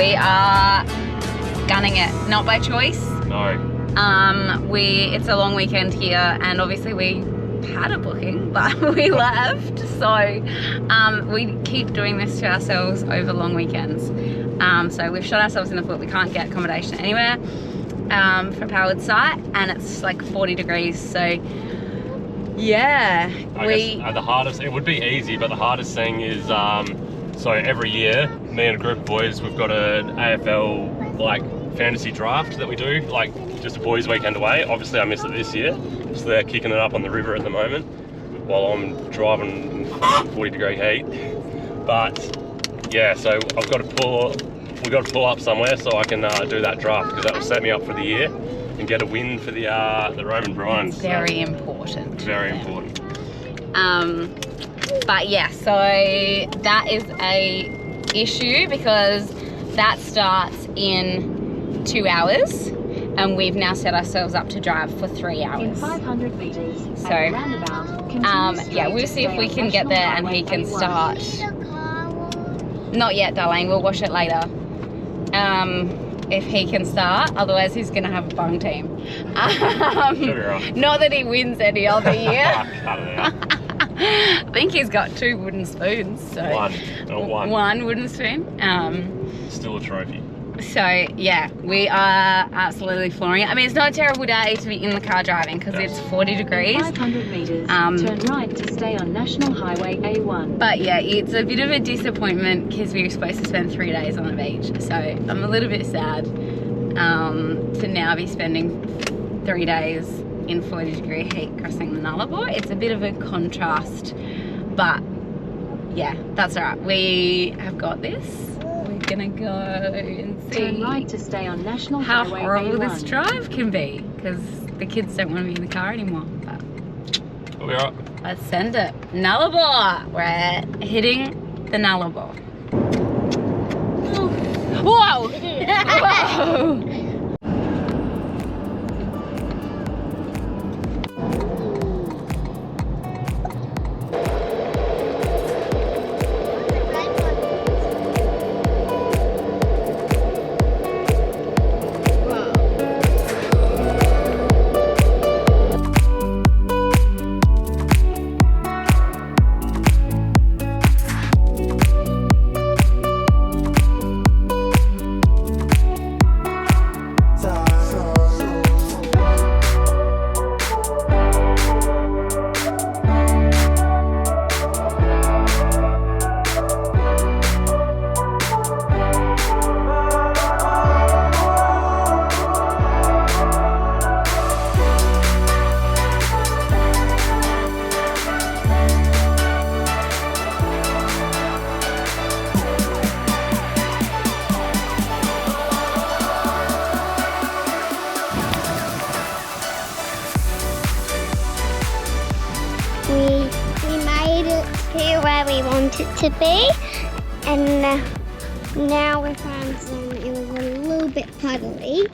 We are gunning it, not by choice. No. It's a long weekend here, and obviously we had a booking, but we left. So we keep doing this to ourselves over long weekends. So we've shot ourselves in the foot. We can't get accommodation anywhere for a powered site, and it's like 40 degrees. So yeah, I guess the hardest, it would be easy, but the hardest thing is, so every year, me and a group of boys, we've got an AFL like fantasy draft that we do, like just a boys' weekend away. Obviously I missed it this year, so they're kicking it up on the river at the moment while I'm driving in 40 degree heat. But yeah, so we've got to pull up somewhere so I can do that draft, because that will set me up for the year and get a win for the Roman Bryans. It's very important. Very important. But yeah, so that is a issue because that starts in 2 hours, and we've now set ourselves up to drive for 3 hours. In 500 meters. So yeah, we'll see if we can get there and he can start. Not yet, darling. We'll wash it later. If he can start, otherwise he's gonna have a bung team. Not that he wins any other year. I think he's got 2 wooden spoons. So one wooden spoon. Still a trophy. So yeah, we are absolutely flooring it. I mean, it's not a terrible day to be in the car driving because it's 40 degrees. 500 meters. Turn right to stay on National Highway A1. But yeah, it's a bit of a disappointment because we were supposed to spend 3 days on the beach. So I'm a little bit sad to now be spending 3 days in 40 degree heat crossing the Nullarbor. It's a bit of a contrast, but yeah, that's all right. We have got this. We're gonna go and see Turn right to stay on National how Highway horrible A1. this drive can be, because the kids don't want to be in the car anymore. But We'll be right. let's send it. Nullarbor. We're hitting the Nullarbor. Whoa! Whoa! We made it here where we want it to be, and now we found some. It was a little bit puddly,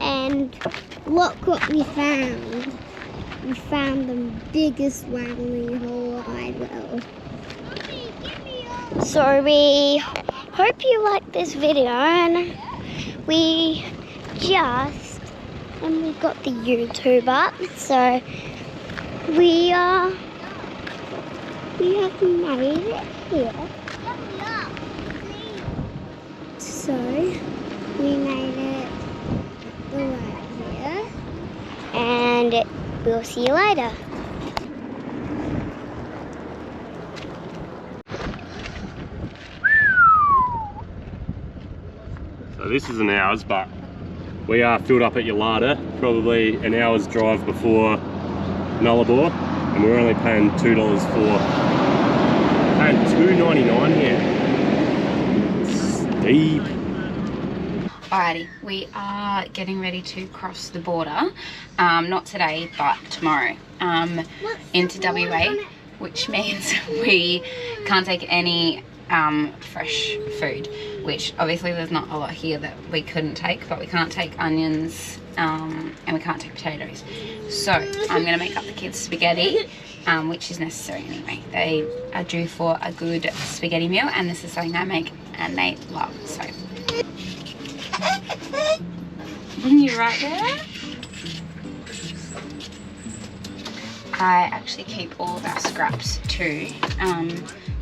and look what we found. We found the biggest one in the whole wide world. So we hope you like this video, and we got the YouTube up, so we have made it here. So we made it right here, and we'll see you later. So this is an hour's, but we are filled up at Yalada, probably an hour's drive before Nullarbor, and we're only paying $2 for, paying $2.99 here. Steep. Alrighty, we are getting ready to cross the border, not today, but tomorrow, into WA, which means we can't take any fresh food, which obviously there's not a lot here that we couldn't take, but we can't take onions and we can't take potatoes. So I'm going to make up the kids spaghetti, which is necessary anyway. They are due for a good spaghetti meal, and this is something I make and they love. So You right there? I actually keep all of our scraps too.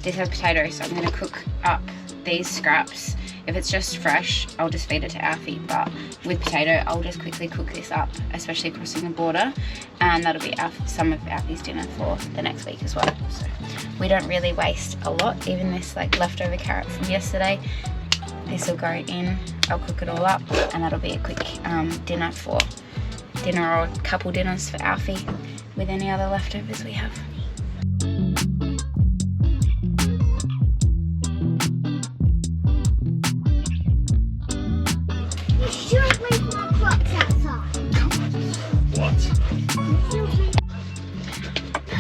These have potatoes, so I'm going to cook up these scraps. If it's just fresh, I'll just feed it to Alfie, but with potato, I'll just quickly cook this up, especially crossing the border, and that'll be some of Alfie's dinner for the next week as well. So we don't really waste a lot. Even this like leftover carrot from yesterday, this will go in. I'll cook it all up, and that'll be a quick dinner or a couple dinners for Alfie with any other leftovers we have. You should leave my crops outside. What?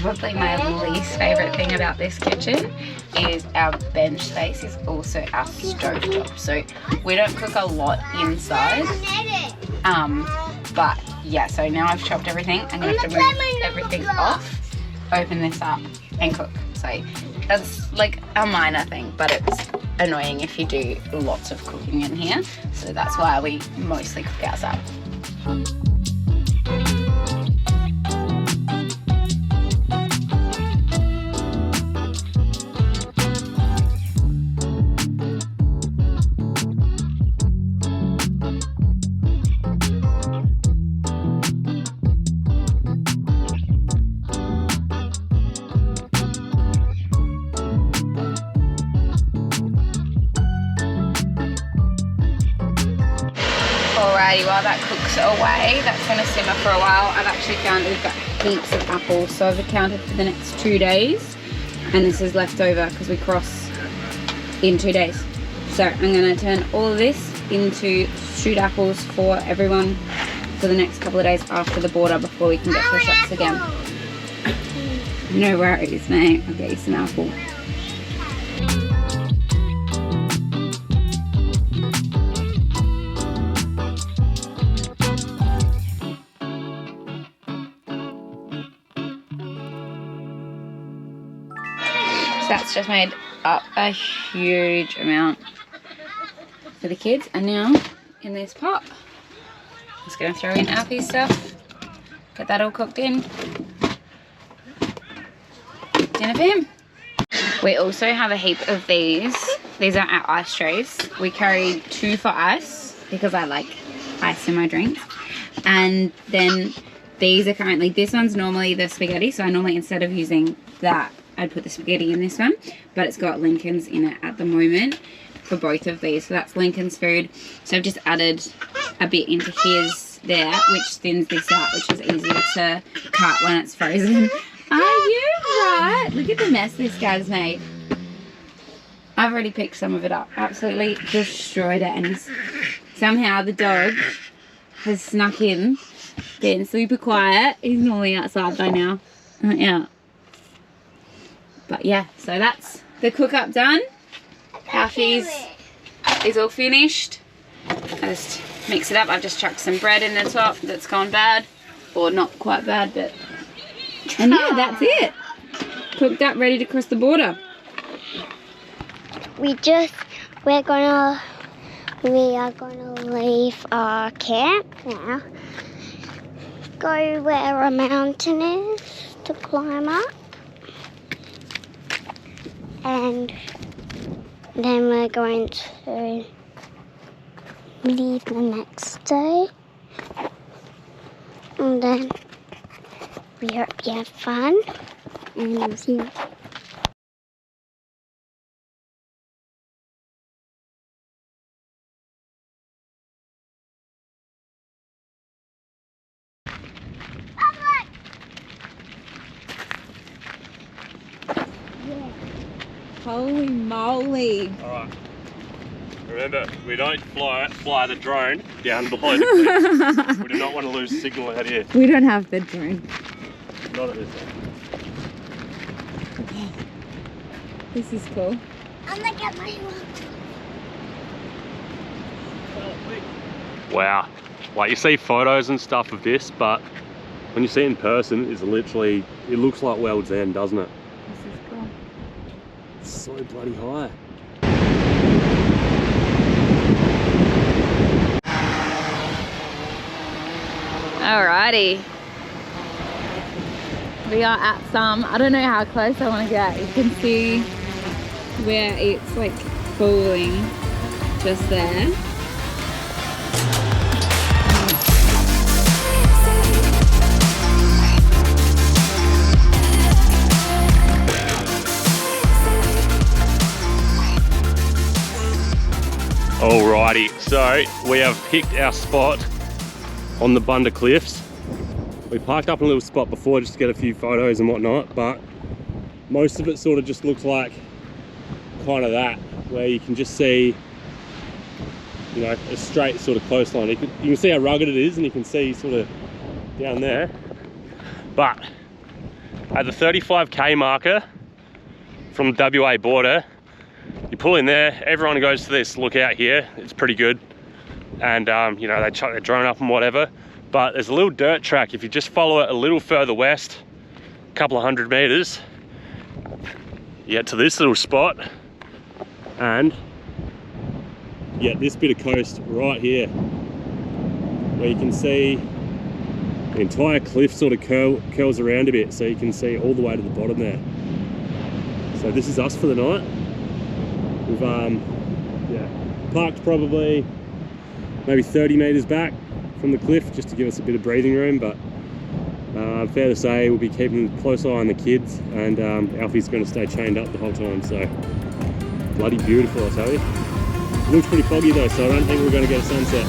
Probably my least favourite thing about this kitchen is our bench space is also our stovetop. So we don't cook a lot inside. But yeah, so now I've chopped everything. I'm going to have to move everything off, open this up and cook. So that's like a minor thing, but it's annoying if you do lots of cooking in here. So that's why we mostly cook outside. Alrighty, while that cooks away, that's going to simmer for a while. I've actually found we've got heaps of apples, so I've accounted for the next 2 days, and this is left over because we cross in 2 days. So I'm going to turn all of this into stewed apples for everyone for the next couple of days after the border before we can get to the shops again. No worries, mate. I'll get you some apple. That's just made up a huge amount for the kids, and now in this pot I'm just going to throw in Alfie's stuff, get that all cooked in, dinner for him. We also have a heap of these are our ice trays. We carry 2 for ice because I like ice in my drinks, and then these are currently, this one's normally the spaghetti, so I normally, instead of using that, I'd put the spaghetti in this one, but it's got Lincoln's in it at the moment for both of these. So that's Lincoln's food. So I've just added a bit into his there, which thins this out, which is easier to cut when it's frozen. Are you right? Look at the mess this guy's made. I've already picked some of it up. Absolutely destroyed it. And somehow the dog has snuck in, getting super quiet. He's normally outside by now. Yeah. But yeah, so that's the cook up done. Alfie's is all finished. I just mix it up. I've just chucked some bread in the top that's gone bad. Or not quite bad, but... And yeah, that's it. Cooked up, ready to cross the border. We are gonna leave our camp now. Go where a mountain is to climb up. And then we're going to leave the next day. And then we hope you have fun. And we'll see you. Holy moly. Alright. Remember, we don't fly the drone down below the cliffs. We do not want to lose signal out here. We don't have the drone. Not at this end. This is cool. I'm gonna get my Wow. Like, you see photos and stuff of this, but when you see it in person, it's literally, it looks like World's End, doesn't it? This is cool. It's so bloody high. Alrighty. We are at some, I don't know how close I want to get. You can see where it's like falling just there. Alrighty, so we have picked our spot on the Bunda Cliffs. We parked up in a little spot before just to get a few photos and whatnot, but most of it sort of just looks like kind of that, where you can just see, you know, a straight sort of coastline. You can see how rugged it is, and you can see sort of down there. But at the 35k marker from the WA border, you pull in there, everyone goes to this lookout here. It's pretty good. And you know, they chuck their drone up and whatever. But there's a little dirt track. If you just follow it a little further west, a couple of 100 meters, you get to this little spot and you get this bit of coast right here, where you can see the entire cliff sort of curls around a bit, so you can see all the way to the bottom there. So this is us for the night. We've yeah, parked probably maybe 30 meters back from the cliff just to give us a bit of breathing room, but fair to say we'll be keeping a close eye on the kids, and Alfie's going to stay chained up the whole time. So bloody beautiful, I tell you. It looks pretty foggy though, so I don't think we're going to get a sunset.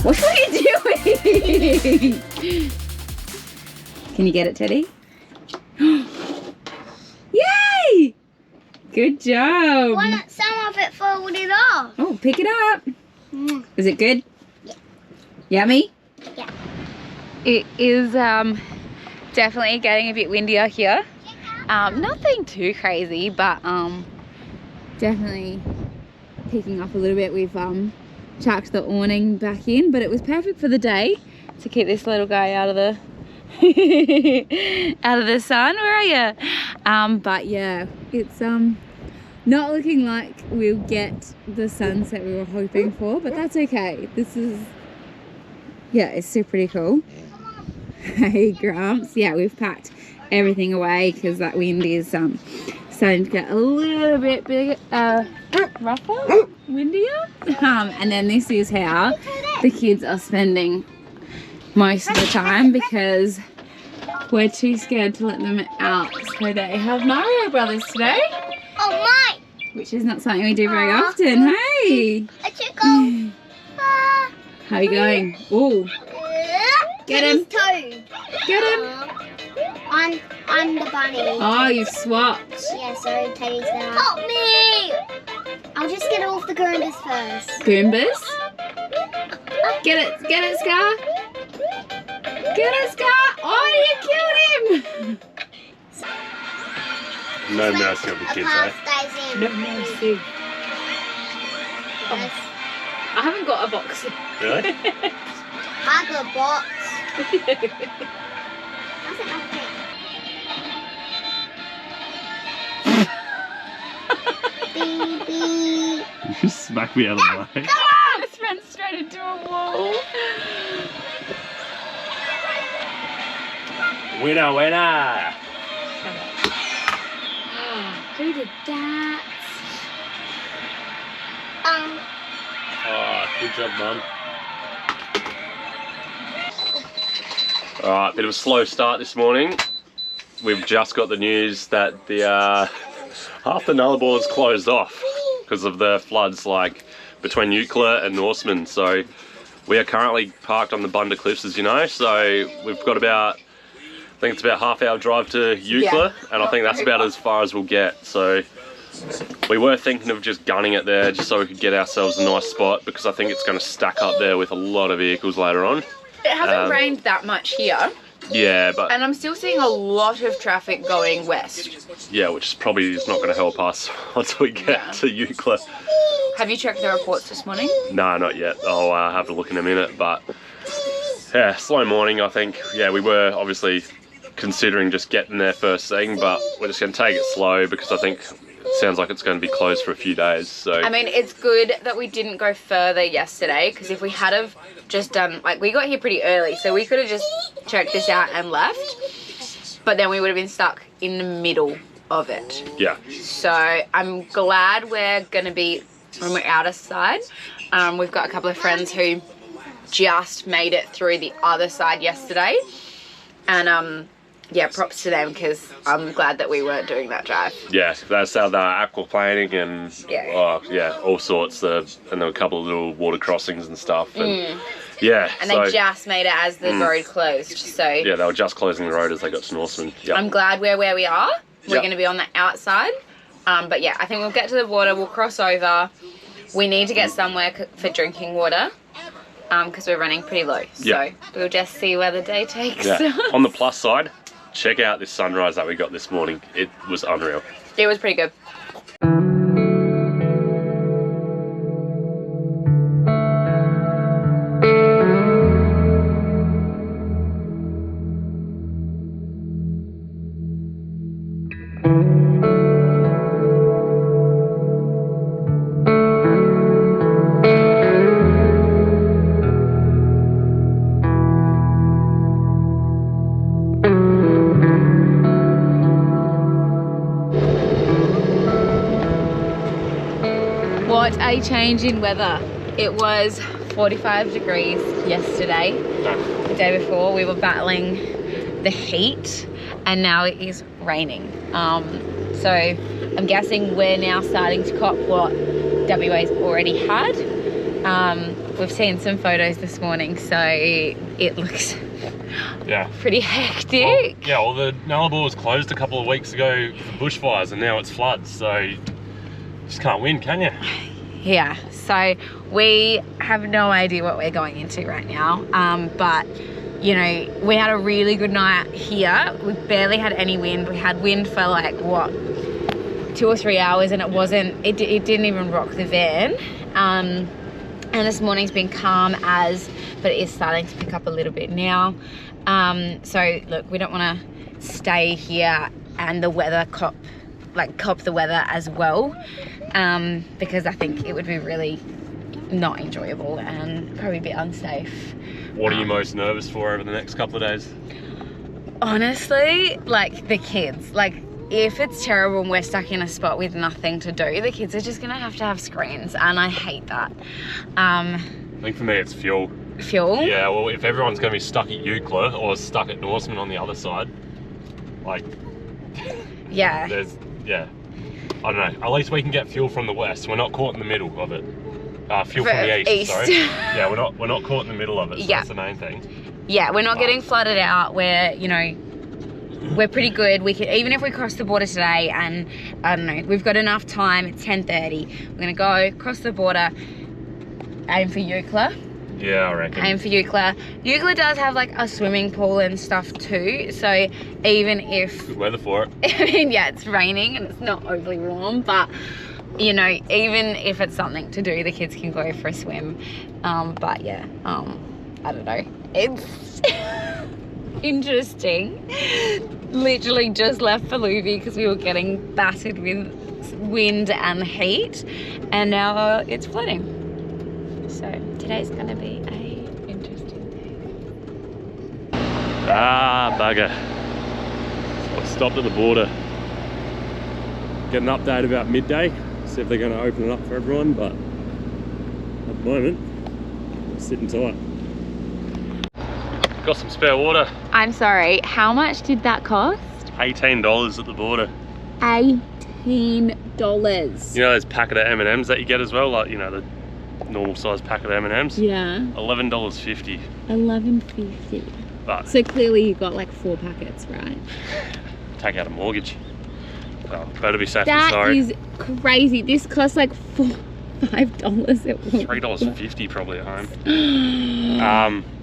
What are you doing? Can you get it, Teddy? Yay! Good job. Why not some of it folded off? Oh, pick it up. Is it good? Yeah. Yummy? Yeah. It is definitely getting a bit windier here. Nothing too crazy, but definitely picking up a little bit. We've chucked the awning back in, but it was perfect for the day to keep this little guy out of the out of the sun. Where are you? But yeah, it's not looking like we'll get the sunset we were hoping for, but that's okay. This is, yeah, it's still pretty cool. Hey Grumps, yeah, we've packed everything away because that wind is starting to get a little bit bigger, rougher, windier. And then this is how the kids are spending most of the time, because we're too scared to let them out. So they have Mario Brothers today. Oh my! Which is not something we do very often. Hey! A chicken. How are you going? Ooh. Get him. Get him. I'm the bunny. Oh, you've swapped. Yeah, so Teddy's there. Help me! I'll just get off the Goombas first. Goombas? Get it, Scar. Get it, Scar. Oh, you killed him. No mercy on the kids, eh? No mercy. Oh. I haven't got a box. Really? I got a box. You just smacked me out of the way. I just ran straight into a wall. Winner, winner! Who did that? Oh, good job, Mum. Alright, bit of a slow start this morning. We've just got the news that the half the Nullarbor is closed off because of the floods, like between Euclid and Norseman. So We are currently parked on the Bunda Cliffs, as you know, so we've got about, I think it's about half-hour drive to Eucla, and I think that's about as far as we'll get. So we were thinking of just gunning it there, just so we could get ourselves a nice spot, because I think it's going to stack up there with a lot of vehicles later on. It hasn't rained that much here. Yeah, but... And I'm still seeing a lot of traffic going west. Yeah, which is probably not going to help us once we get to Eucla. Have you checked the reports this morning? No, not yet. I'll have a look in a minute, but yeah, slow morning, I think. Yeah, we were obviously considering just getting there first thing, but we're just going to take it slow because I think it sounds like it's going to be closed for a few days. So I mean, it's good that we didn't go further yesterday, because if we had have just done, like, we got here pretty early, so we could have just checked this out and left, but then we would have been stuck in the middle of it. Yeah. So I'm glad we're going to be on the outer side. We've got a couple of friends who just made it through the other side yesterday, and yeah, props to them, because I'm glad that we weren't doing that drive. Yeah, that's how the aquaplaning and yeah, all sorts of, and there were a couple of little water crossings and stuff. And yeah, and they just made it as the road closed. So yeah, they were just closing the road as they got to Norseman. Yep. I'm glad we're where we are. We're going to be on the outside. But yeah, I think we'll get to the water, we'll cross over. We need to get somewhere for drinking water, because we're running pretty low. So we'll just see where the day takes us. On the plus side, check out this sunrise that we got this morning. It was unreal. It was pretty good. What a change in weather. It was 45 degrees yesterday. The day before we were battling the heat, and now it is raining. So I'm guessing we're now starting to cop what WA's already had. We've seen some photos this morning, so it looks pretty hectic. Well, the Nullarbor was closed a couple of weeks ago for bushfires, and now it's floods, so you just can't win, can you? Yeah, so we have no idea what we're going into right now, but you know, we had a really good night here. We barely had any wind. We had wind for like what, 2 or 3 hours, and it didn't even rock the van. And this morning's been calm but it is starting to pick up a little bit now. So look, we don't want to stay here and the weather cop the weather as well, because I think it would be really not enjoyable and probably a bit unsafe. What are you most nervous for over the next couple of days? Honestly, like the kids. Like, if it's terrible and we're stuck in a spot with nothing to do, the kids are just gonna have to have screens, and I hate that. I think for me it's fuel. Fuel? Yeah, well, if everyone's gonna be stuck at Eucla or stuck at Norseman on the other side, like, yeah, I don't know, at least we can get fuel from the west. We're not caught in the middle of it. Fuel from the east, sorry. Yeah, we're not caught in the middle of it, so that's the main thing. Yeah, we're not getting flooded out. We're pretty good. We can, even if we cross the border today, and I don't know, we've got enough time. It's 10:30. We're gonna go cross the border, aim for Eucla. Yeah, I reckon. Aim for Eucla. Eucla does have like a swimming pool and stuff too, so even if good weather for it. I mean, yeah, it's raining and it's not overly warm, but you know, even if it's something to do, the kids can go for a swim. But yeah, I don't know. It's interesting. Literally just left for Luby because we were getting battered with wind and heat, and now it's flooding. So today's gonna be a interesting day. Ah, bugger. I stopped at the border. Get an update about midday. See if they're going to open it up for everyone, but at the moment, we're sitting tight. Got some spare water. I'm sorry, how much did that cost? $18 at the border. $18. You know those packet of M&Ms that you get as well? Like, you know, the normal size packet of M&Ms. Yeah. $11.50. $11.50. But So clearly you got like 4 packets, right? take out a mortgage. Well, better be safe than That sorry. is crazy. This costs like $5 at Walmart. $3.50 probably at home.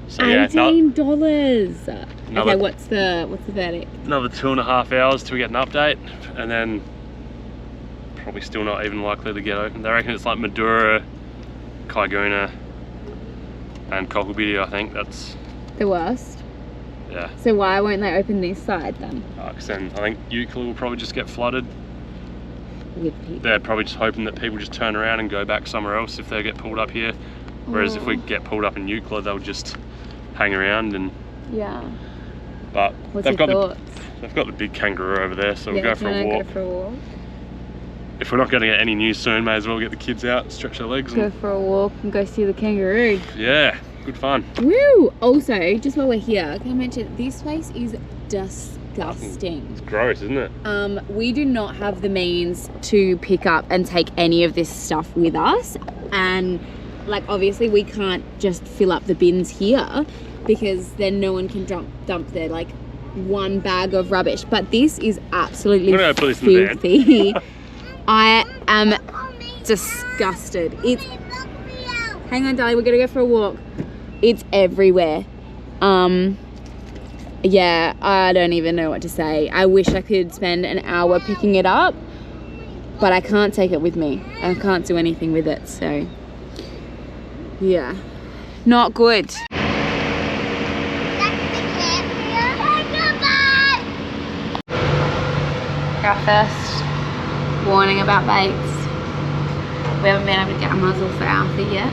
So yeah, $18. Another- Okay, what's the verdict? another 2.5 hours till we get an update, and then probably still not even likely to get open. They reckon it's like Madura, Kaiguna, and Cockabiddy. I think that's, The worst. yeah. So why won't they open this side then? Because then I think Euclid will probably just get flooded. With people. They're probably just hoping that people just turn around and go back somewhere else if they get pulled up here. Whereas if we get pulled up in Euclid, they'll just hang around and. Yeah. But What's they've your got thoughts? they've got the big kangaroo over there, so we'll Yeah, go for a can I walk. Go for a walk. If we're not going to get any news soon, may as well get the kids out, stretch their legs. Go And, for a walk and go see the kangaroo. yeah, good fun. Woo! Also, just while we're here, can I mention this place is disgusting. It's gross, isn't it? We do not have the means to pick up and take any of this stuff with us, and like obviously we can't just fill up the bins here because then no one can dump their like one bag of rubbish. But this is absolutely I'm gonna put this in the van. filthy. I am disgusted. It's hang on, darling, we're gonna go for a walk. It's everywhere. Yeah, I don't even know what to say. I wish I could spend an hour picking it up, but I can't take it with me. I can't do anything with it, so yeah, not good. Our first warning about baits. We haven't been able to get a muzzle for Arthur yet,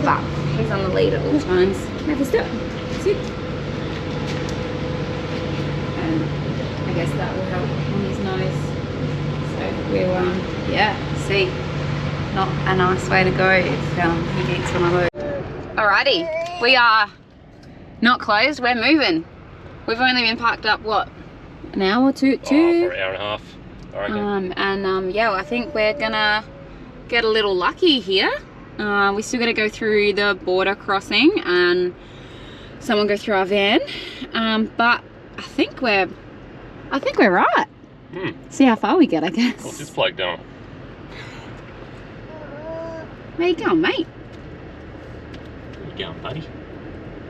but he's on the lead at all times. Never stop. Sit. And I guess that will help on his nose. So we'll, yeah, see, not a nice way to go if he eats one of those. Alrighty, we are not closed, we're moving. We've only been parked up, what, an hour, two? For an hour and a half, I reckon. Yeah, I think we're gonna get a little lucky here. We still gotta go through the border crossing and someone go through our van. But I think we're right. See how far we get, I guess. What's this bloke doing? Where you going, mate? Where you going, buddy?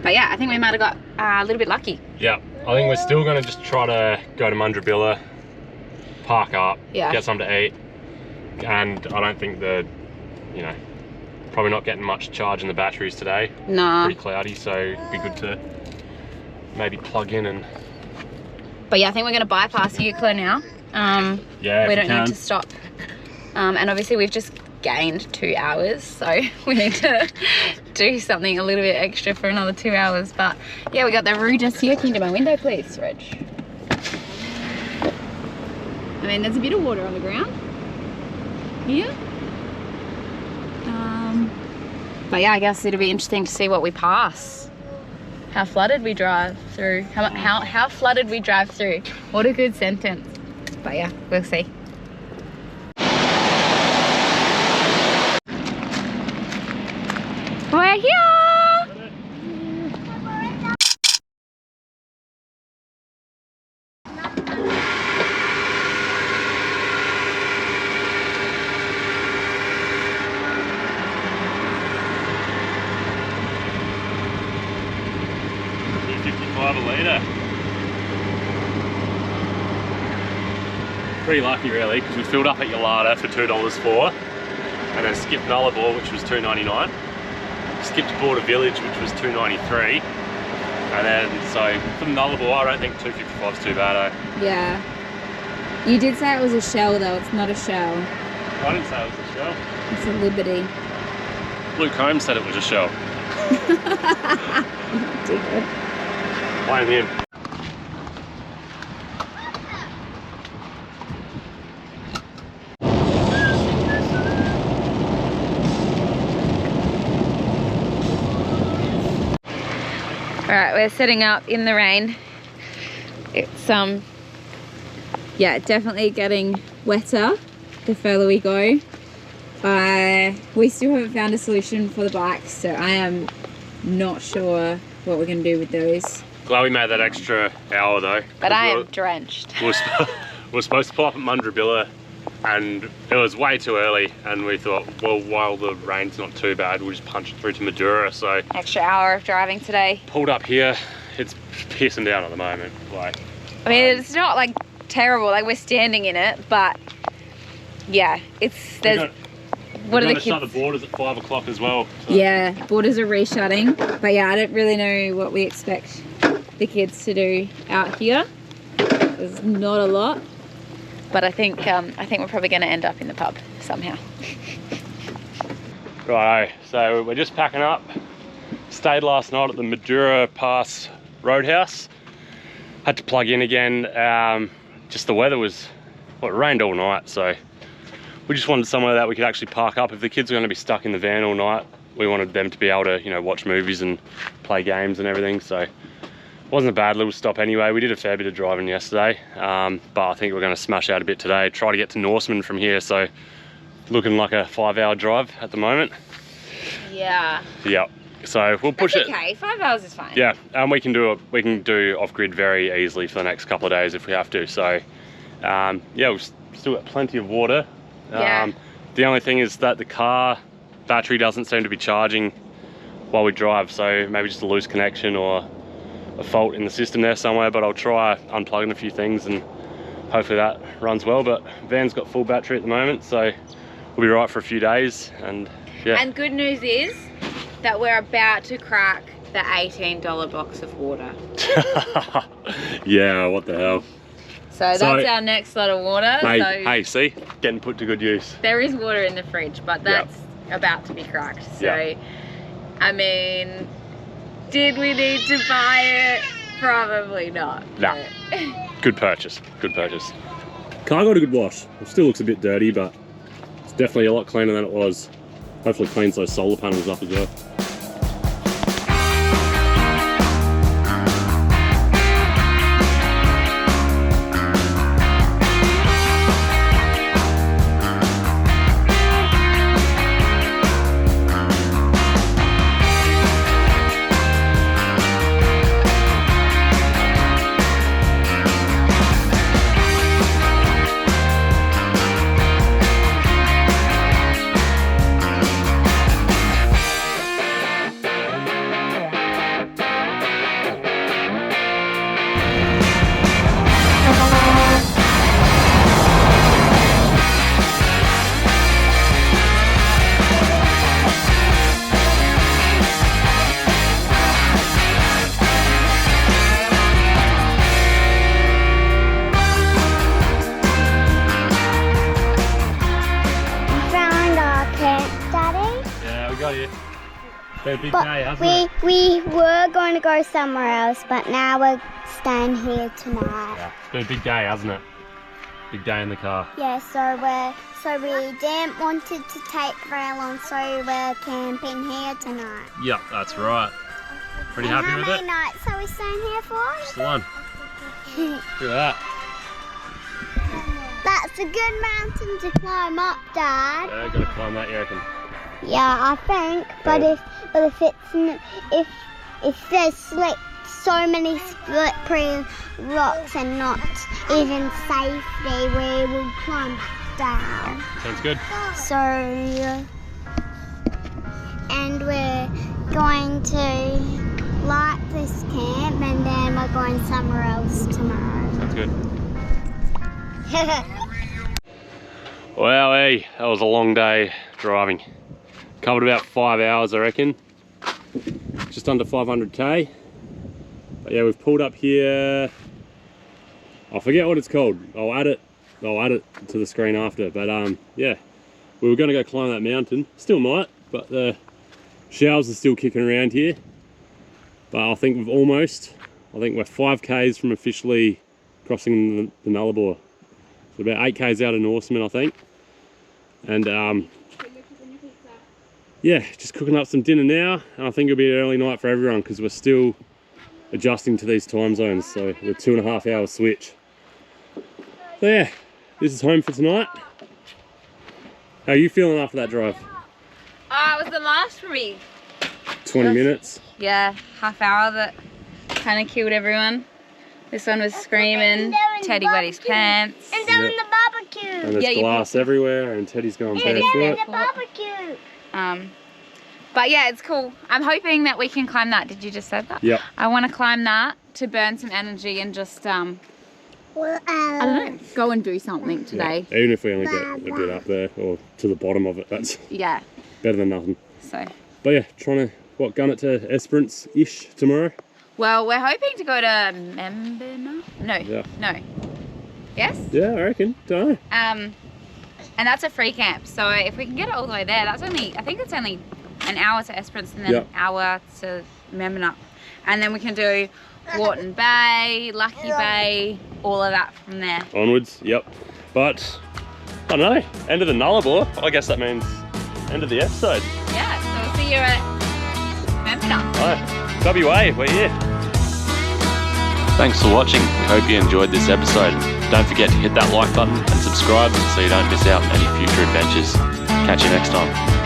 But yeah, I think we might have got a little bit lucky. Yeah, I think we're still going to just try to go to Mundrabilla, park up, get something to eat, and I don't think probably not getting much charge in the batteries today. Nah. Pretty cloudy, so it'd be good to maybe plug in and... But yeah, I think we're going to bypass Euclid now. Yeah, we don't need to stop. And obviously we've just gained 2 hours, so we need to do something a little bit extra for another 2 hours. But yeah, we got the roo just here. Can you do my window, please, Reg? I mean, there's a bit of water on the ground here. But yeah, I guess it'll be interesting to see what we pass. How flooded we drive through. How flooded we drive through. What a good sentence. But yeah, we'll see. We're here! $2.55 a litre. Pretty lucky really, because we filled up at Yalada for $2.04 and then skipped Nullarbor, which was $2.99. Skipped Border Village, which was $2.93, and then so for the Nullarbor, I don't think $2.55 is too bad. Yeah. You did say it was a shell though. It's not a shell. I didn't say it was a shell. It's a Liberty. Luke Holmes said it was a shell. Dude. Blame him. Alright, we're setting up in the rain. It's Yeah, definitely getting wetter the further we go. We still haven't found a solution for the bikes, so I am not sure what we're going to do with those. Glad we made that extra hour though. But I am drenched. We were supposed to pull up at Mundrabilla and it was way too early, and we thought, well, while the rain's not too bad, we'll just punch it through to Madura. So Extra hour of driving today. pulled up here. It's pissing down at the moment. Like, I mean, it's not like terrible, like we're standing in it, but yeah, it's, there's, what are the kids? Shut the borders at 5 o'clock as well. So. Yeah, borders are reshutting, but yeah, I don't really know what we expect the kids to do out here. There's not a lot. But I think we're probably going to end up in the pub somehow. Righto, so we're just packing up. Stayed last night at the Madura Pass Roadhouse. Had to plug in again. Just the weather was, well, it rained all night, so we just wanted somewhere that we could actually park up. If the kids are going to be stuck in the van all night, we wanted them to be able to, you know, watch movies and play games and everything. So wasn't a bad little stop anyway. We did a fair bit of driving yesterday, but I think we're going to smash out a bit today. Try to get to Norseman from here, so looking like a 5-hour drive at the moment. Yeah. Yep. So we'll push it. Okay, 5 hours is fine. Yeah, and we can do off-grid very easily for the next couple of days if we have to. So yeah, we've still got plenty of water. Yeah. The only thing is that the car battery doesn't seem to be charging while we drive, so maybe just a loose connection or a fault in the system there somewhere. But I'll try unplugging a few things and hopefully that runs well. But van's got full battery at the moment, so we'll be right for a few days. And yeah. And good news is that we're about to crack the $18 box of water. Yeah, what the hell. So that's our next lot of water. Hey, see? Getting put to good use. There is water in the fridge, but that's about to be cracked. So, I mean, did we need to buy it? Probably not. Nah. Good purchase. Good purchase. Car got a good wash. It still looks a bit dirty, but it's definitely a lot cleaner than it was. Hopefully cleans those solar panels up as well. We were going to go somewhere else, but now we're staying here tonight. Yeah, it's been a big day, hasn't it? Big day in the car. Yeah, so we didn't want it to take very long, so we're camping here tonight. Yep, that's right. Pretty happy with it? How many nights are we staying here for? Just the one. Look at that. That's a good mountain to climb up, Dad. Yeah, gotta climb that, you reckon? Yeah, I think. But if there's like so many slippery rocks and not even safety, we will climb back down. Sounds good. So, and we're going to like this camp, and then we're going somewhere else tomorrow. Sounds good. Well, hey, that was a long day driving. Covered about 5 hours, I reckon. Just under 500k. But yeah, we've pulled up here. I forget what it's called. I'll add it to the screen after. But yeah, we were going to go climb that mountain. Still might, but the showers are still kicking around here. But I think we're 5k's from officially crossing the Nullarbor. So about 8k's out of Norseman, I think. And yeah, just cooking up some dinner now, and I think it'll be an early night for everyone because we're still adjusting to these time zones, so the 2.5 hour switch. So yeah, this is home for tonight. How are you feeling after that drive? Oh, it was the last for me. 20 minutes? Yeah, half hour that kind of killed everyone. This one was screaming, Teddy wet his pants. And down the barbecue. And there's glass everywhere and Teddy's going barefoot. The barbecue. But yeah, it's cool. I'm hoping that we can climb that. Did you just say that? Yep. I want to climb that to burn some energy and just, I don't know, go and do something today. Yeah. Even if we only get a bit up there or to the bottom of it, that's Yeah. better than nothing. So. But yeah, trying to, gun it to Esperance-ish tomorrow? Well, we're hoping to go to Membina? No. Yeah. No. Yes? Yeah, I reckon. Don't know. And that's a free camp. So if we can get it all the way there, that's only, I think it's only an hour to Esperance and then an hour to Membina. And then we can do Wharton Bay, Lucky Bay, all of that from there. Onwards, yep. But, I don't know, end of the Nullarbor. I guess that means end of the episode. Yeah, so we'll see you at Membina. Alright, WA, we're here. Thanks for watching. We hope you enjoyed this episode. Don't forget to hit that like button and subscribe so you don't miss out on any future adventures. Catch you next time.